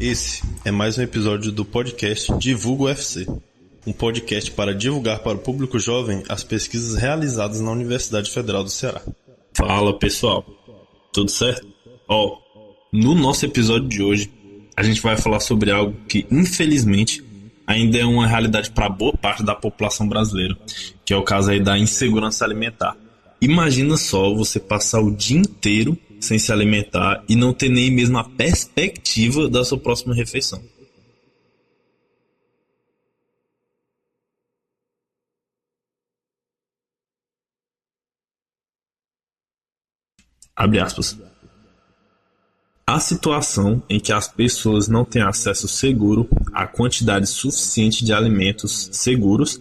Esse é mais um episódio do podcast Divulga UFC, um podcast para divulgar para o público jovem as pesquisas realizadas na Universidade Federal do Ceará. Fala pessoal, tudo certo? No nosso episódio de hoje, a gente vai falar sobre algo que infelizmente ainda é uma realidade para boa parte da população brasileira, que é o caso aí da insegurança alimentar. Imagina só você passar o dia inteiro sem se alimentar e não ter nem mesmo a perspectiva da sua próxima refeição. Abre aspas. A situação em que as pessoas não têm acesso seguro à quantidade suficiente de alimentos seguros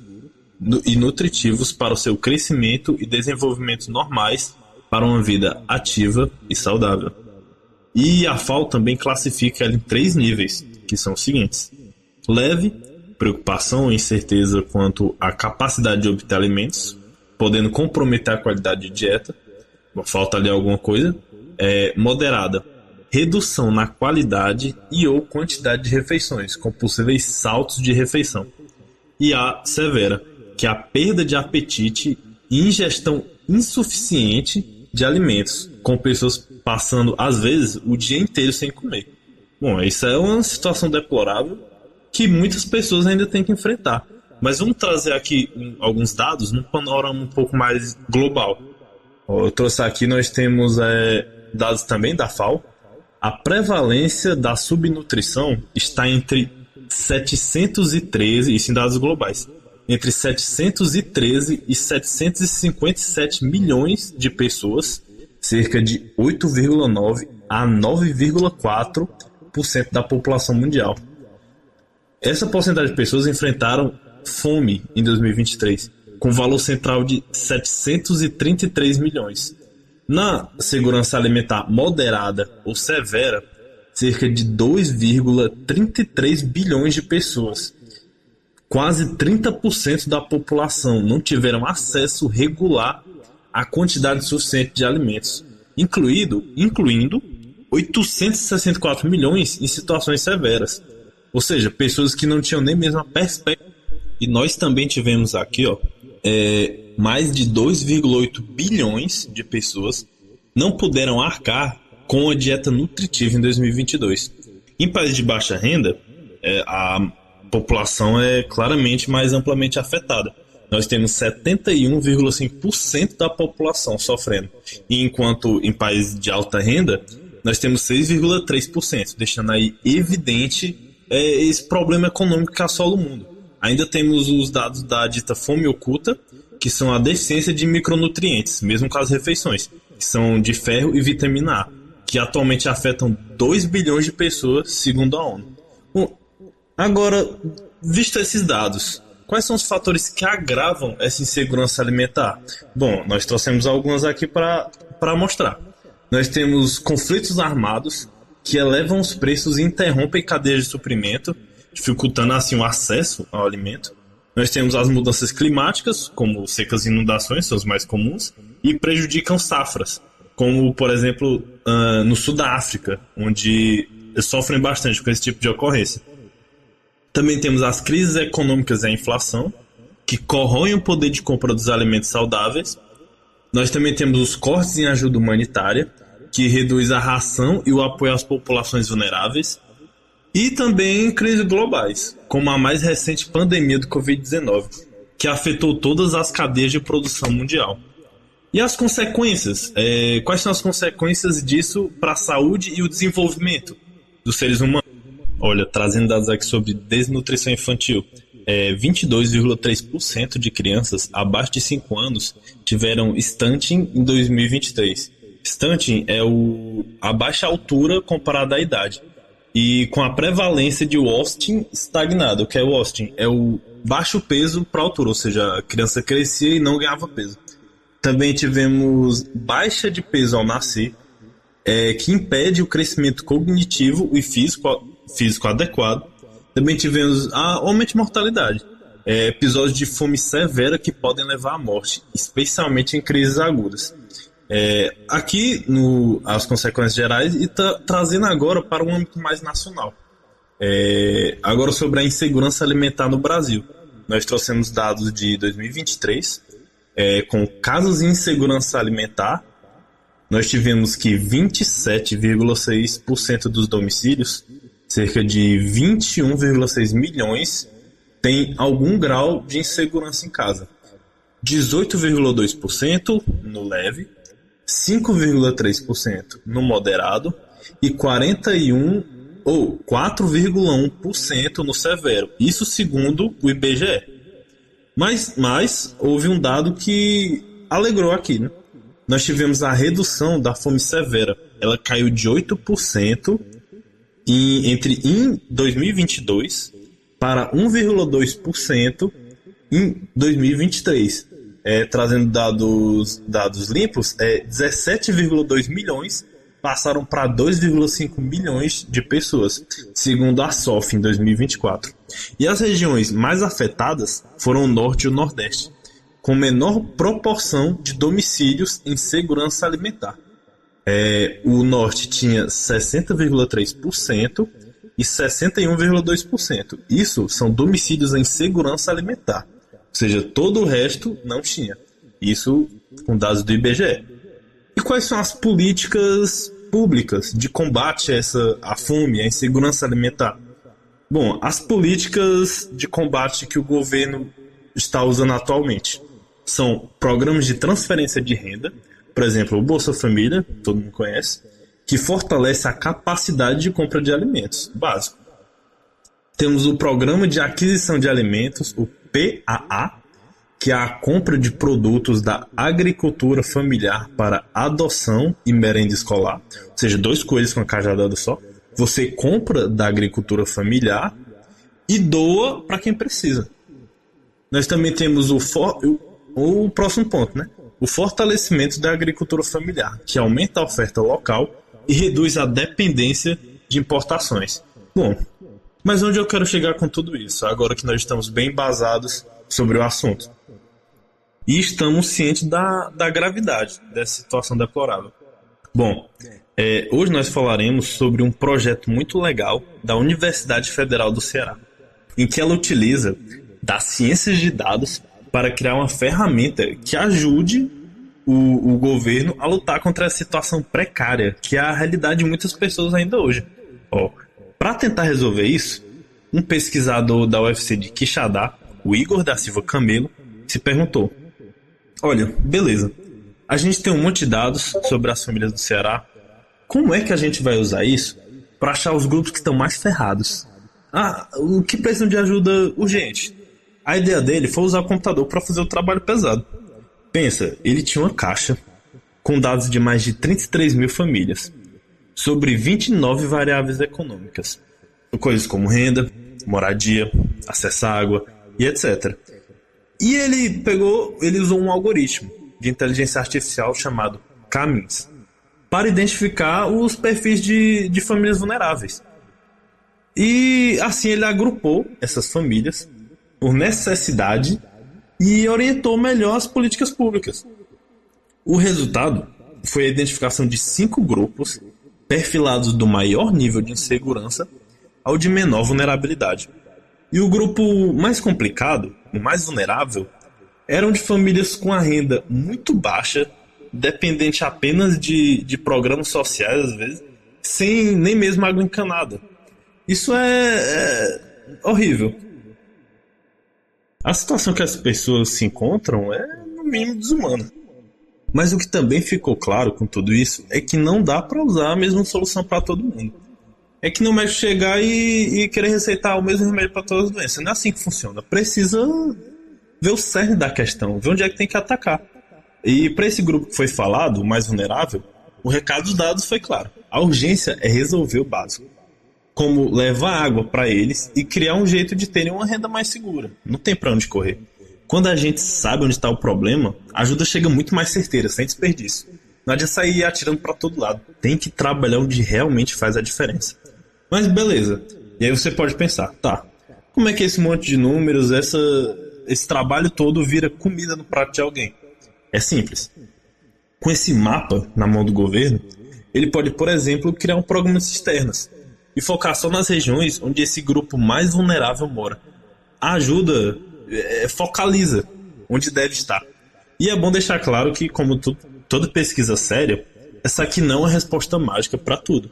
e nutritivos para o seu crescimento e desenvolvimento normais para uma vida ativa e saudável. E a FAO também classifica ela em 3 níveis, que são os seguintes: leve, preocupação ou incerteza quanto à capacidade de obter alimentos, podendo comprometer a qualidade de dieta, falta ali alguma coisa. Moderada, redução na qualidade e ou quantidade de refeições, com possíveis saltos de refeição. E a severa, que é a perda de apetite e ingestão insuficiente de alimentos, com pessoas passando, às vezes, o dia inteiro sem comer. Bom, isso é uma situação deplorável que muitas pessoas ainda têm que enfrentar. Mas vamos trazer aqui alguns dados num panorama um pouco mais global. Eu trouxe aqui, nós temos dados também da FAO. A prevalência da subnutrição está entre 713, isso em dados globais, entre 713 e 757 milhões de pessoas, cerca de 8,9 a 9,4% da população mundial. Essa porcentagem de pessoas enfrentaram fome em 2023, com valor central de 733 milhões. Na segurança alimentar moderada ou severa, cerca de 2,33 bilhões de pessoas, quase 30% da população, não tiveram acesso regular à quantidade suficiente de alimentos, incluindo 864 milhões em situações severas, ou seja, pessoas que não tinham nem mesmo a perspectiva. E nós também tivemos aqui mais de 2,8 bilhões de pessoas não puderam arcar com a dieta nutritiva em 2022. Em países de baixa renda, a população é claramente mais amplamente afetada. Nós temos 71,5% da população sofrendo, enquanto em países de alta renda nós temos 6,3%, deixando aí evidente esse problema econômico que assola o mundo. Ainda temos os dados da dita fome oculta, que são a deficiência de micronutrientes, mesmo com as refeições, que são de ferro e vitamina A, que atualmente afetam 2 bilhões de pessoas, segundo a ONU. Bom, agora, visto esses dados, quais são os fatores que agravam essa insegurança alimentar? Bom, nós trouxemos alguns aqui para mostrar. Nós temos conflitos armados que elevam os preços e interrompem cadeias de suprimento, dificultando assim o acesso ao alimento. Nós temos as mudanças climáticas, como secas e inundações, são os mais comuns, e prejudicam safras, como, por exemplo, no sul da África, onde sofrem bastante com esse tipo de ocorrência. Também temos as crises econômicas e a inflação, que corroem o poder de compra dos alimentos saudáveis. Nós também temos os cortes em ajuda humanitária, que reduz a ração e o apoio às populações vulneráveis. E também crises globais, como a mais recente pandemia do Covid-19, que afetou todas as cadeias de produção mundial. E as consequências? Quais são as consequências disso para a saúde e o desenvolvimento dos seres humanos? Olha, trazendo dados aqui sobre desnutrição infantil, 22,3% de crianças abaixo de 5 anos tiveram stunting em 2023. Stunting é a baixa altura comparada à idade. E com a prevalência de wasting estagnado. O que é o wasting? É o baixo peso para altura, ou seja, a criança crescia e não ganhava peso. Também tivemos baixa de peso ao nascer, que impede o crescimento cognitivo e físico adequado. Também tivemos aumento de mortalidade, episódios de fome severa que podem levar à morte, especialmente em crises agudas. Aqui as consequências gerais e trazendo agora para um âmbito mais nacional. Agora sobre a insegurança alimentar no Brasil. Nós trouxemos dados de 2023, com casos de insegurança alimentar. Nós tivemos que 27,6% dos domicílios, cerca de 21,6 milhões, tem algum grau de insegurança em casa. 18,2% no leve, 5,3% no moderado e 4,1% no severo. Isso segundo o IBGE. Mas houve um dado que alegrou aqui, né? Nós tivemos a redução da fome severa. Ela caiu de 8% em 2022 para 1,2% em 2023. Trazendo dados limpos, 17,2 milhões passaram para 2,5 milhões de pessoas, segundo a SOF em 2024. E as regiões mais afetadas foram o Norte e o Nordeste, com menor proporção de domicílios em segurança alimentar. O Norte tinha 60,3% e 61,2%. Isso são domicílios em segurança alimentar. Ou seja, todo o resto não tinha. Isso com dados do IBGE. E quais são as políticas públicas de combate à fome, à insegurança alimentar? Bom, as políticas de combate que o governo está usando atualmente são programas de transferência de renda, por exemplo, o Bolsa Família, todo mundo conhece, que fortalece a capacidade de compra de alimentos, básico. Temos o Programa de Aquisição de Alimentos, o PAA, que é a compra de produtos da agricultura familiar para adoção e merenda escolar, ou seja, 2 coelhos com a cajadada só. Você compra da agricultura familiar e doa para quem precisa. Nós também temos o próximo ponto, né? O fortalecimento da agricultura familiar, que aumenta a oferta local e reduz a dependência de importações. Bom, mas onde eu quero chegar com tudo isso, agora que nós estamos bem embasados sobre o assunto? E estamos cientes da gravidade dessa situação deplorável. Bom, hoje nós falaremos sobre um projeto muito legal da Universidade Federal do Ceará, em que ela utiliza das ciências de dados para criar uma ferramenta que ajude o governo a lutar contra a situação precária, que é a realidade de muitas pessoas ainda hoje. Para tentar resolver isso, um pesquisador da UFC de Quixadá, o Igor da Silva Camelo, se perguntou: olha, beleza, a gente tem um monte de dados sobre as famílias do Ceará, como é que a gente vai usar isso para achar os grupos que estão mais ferrados? O que precisam de ajuda urgente? A ideia dele foi usar o computador para fazer o trabalho pesado. Pensa, ele tinha uma caixa com dados de mais de 33 mil famílias, sobre 29 variáveis econômicas, coisas como renda, moradia, acesso à água e etc. E ele usou um algoritmo de inteligência artificial chamado K-means para identificar os perfis de famílias vulneráveis. E assim ele agrupou essas famílias por necessidade e orientou melhor as políticas públicas. O resultado foi a identificação de 5 grupos perfilados do maior nível de insegurança ao de menor vulnerabilidade. E o grupo mais complicado, o mais vulnerável, eram de famílias com a renda muito baixa, dependente apenas de programas sociais, às vezes, sem nem mesmo água encanada. Isso é horrível. A situação que as pessoas se encontram é, no mínimo, desumana. Mas o que também ficou claro com tudo isso é que não dá para usar a mesma solução para todo mundo. É que não é médico chegar e querer receitar o mesmo remédio para todas as doenças. Não é assim que funciona. Precisa ver o cerne da questão, ver onde é que tem que atacar. E para esse grupo que foi falado, o mais vulnerável, o recado dos dados foi claro. A urgência é resolver o básico, como levar água para eles e criar um jeito de terem uma renda mais segura. Não tem para onde correr. Quando a gente sabe onde está o problema, a ajuda chega muito mais certeira, sem desperdício. Não adianta sair atirando para todo lado. Tem que trabalhar onde realmente faz a diferença. Mas beleza. E aí você pode pensar, tá, como é que esse monte de números, esse trabalho todo vira comida no prato de alguém? É simples. Com esse mapa na mão do governo, ele pode, por exemplo, criar um programa de cisternas, e focar só nas regiões onde esse grupo mais vulnerável mora. A ajuda focaliza onde deve estar. E é bom deixar claro que, como toda pesquisa séria, essa aqui não é uma resposta mágica para tudo.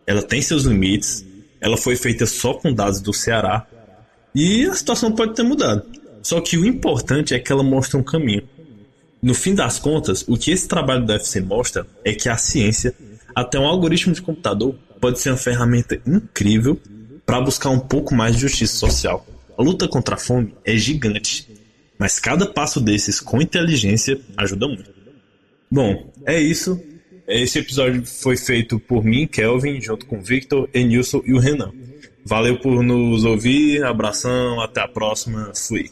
Ela tem seus limites, ela foi feita só com dados do Ceará, e a situação pode ter mudado. Só que o importante é que ela mostra um caminho. No fim das contas, o que esse trabalho do UFC mostra é que a ciência, até um algoritmo de computador, pode ser uma ferramenta incrível para buscar um pouco mais de justiça social. A luta contra a fome é gigante, mas cada passo desses com inteligência ajuda muito. Bom, é isso. Esse episódio foi feito por mim, Kelvin, junto com o Victor, Enilson e o Renan. Valeu por nos ouvir, abração, até a próxima, fui.